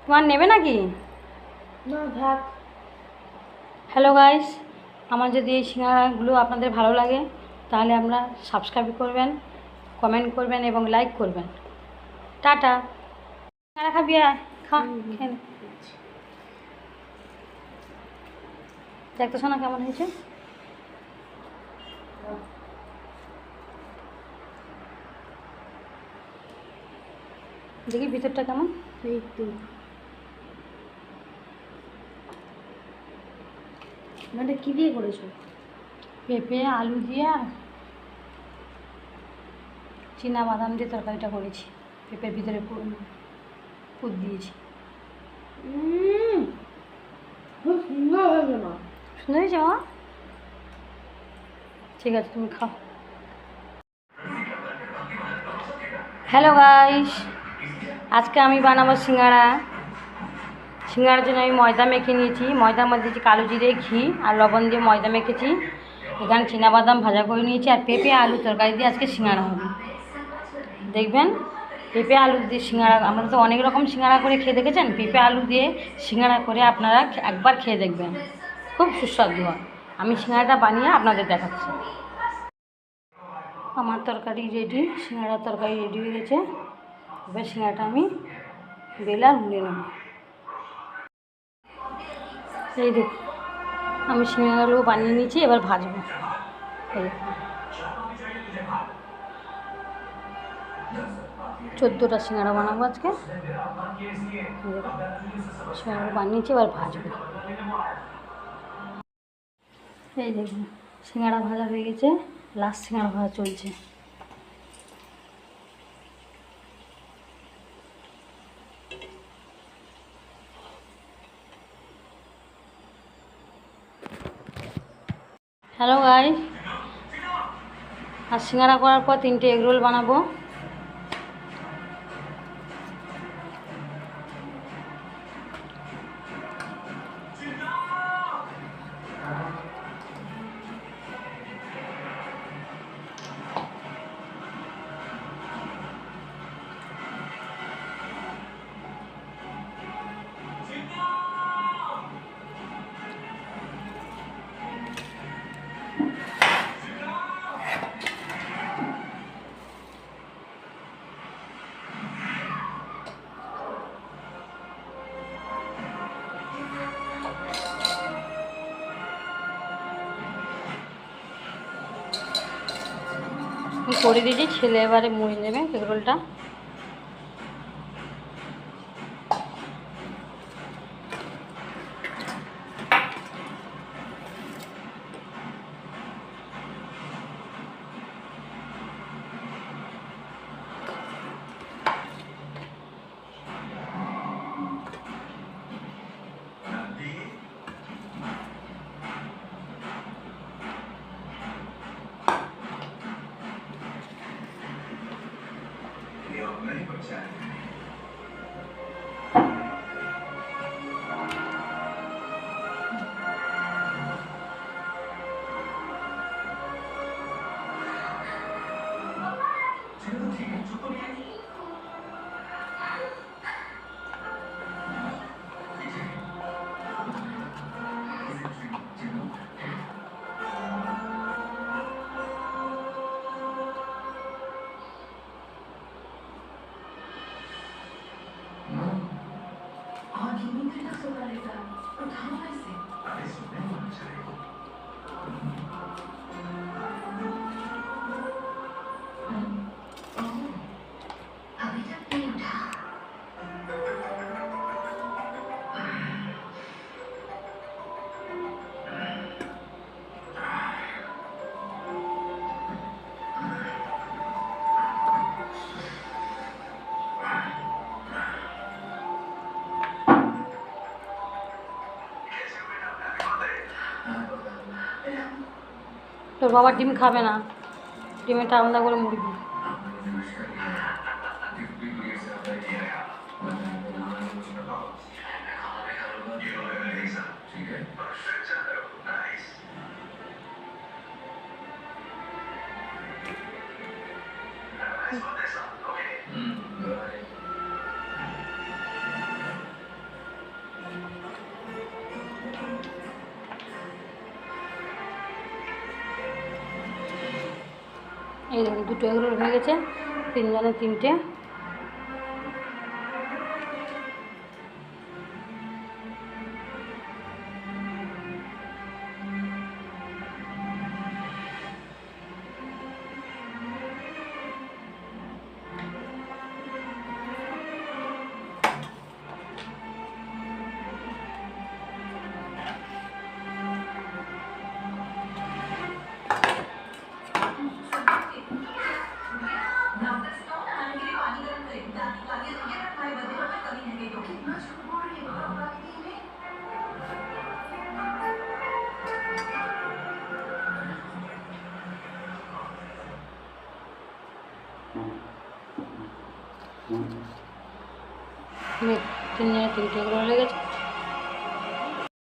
তোমার নেবে নাকি? না থাক। হ্যালো গাইস, আমার যদি এই সিঙ্গাড়াগুলো আপনাদের ভালো লাগে তাহলে আমরা সাবস্ক্রাইব করবেন, কমেন্ট করবেন এবং লাইক করবেন। টাটা। সিঙ্গাড়া খাবি? আয়, খা, খেয়ে নে। দেখতে শোনা কেমন হয়েছে? দেখি ভিতরটা কেমন। এই তো মানে কি দিয়ে করেছো? পেঁপে আলু দিয়ে চীনা বাদাম দিয়ে তরকারিটা করেছি। পেঁপের ভিতরে পুর দিয়েছি। খুব সুন্দর হয়েছে মা। সুন্দর হয়েছে মা? ঠিক আছে, তুমি খাও। হ্যালো গাইস, আজকে আমি বানাবো সিঙ্গাড়া। সিঙ্গাড়ার জন্য আমি ময়দা মেখে নিয়েছি। ময়দার মধ্যে দিয়েছি কালো জিরে, ঘি আর লবণ দিয়ে ময়দা মেখেছি। এখানে চীনাবাদাম ভাজা করে নিয়েছি আর পেঁপে আলু তরকারি দিয়ে আজকে সিঙ্গাড়া হবে। দেখবেন পেঁপে আলু দিয়ে সিঙ্গাড়া, আমরা তো অনেক রকম সিঙ্গাড়া করে খেয়ে দেখেছেন। পেঁপে আলু দিয়ে সিঙ্গাড়া করে আপনারা একবার খেয়ে দেখবেন, খুব সুস্বাদু হয়। আমি সিঙ্গাড়াটা বানিয়ে আপনাদের দেখাচ্ছি। আমার তরকারি রেডি, সিঙ্গাড়ার তরকারি রেডি হয়ে গেছে। এবার সিঙ্গাড়াটা আমি বেলে আর মুড়ে নেব। এই দেখুন, আমি সিঙ্গাড়াগুলো বানিয়ে নিয়েছি, এবার ভাজবো। এই 14টা সিঙ্গাড়া বানাবো আজকে। সিঙ্গাড়া বানিয়েছি, এবার ভাজবো। এই দেখুন, সিঙ্গাড়া ভাজা হয়ে গেছে, লাস্ট সিঙ্গাড়া ভাজা চলছে। হ্যালো গাইস, আর সিঙ্গাড়া করার পর 3টে এগরোল বানাবো। করে দিয়েছি, ছেলে এবারে মুড়ে নেবে এগরোলটা। তোর বাবা ডিম খাবে না, ডিমেরটা আলাদা করে মুড়বি। এই দেখুন দুটো এগ রোল হয়ে গেছে, তিনজনে তিনটে। তিনজনে তিনটে এগ রোল হয়ে গেছে।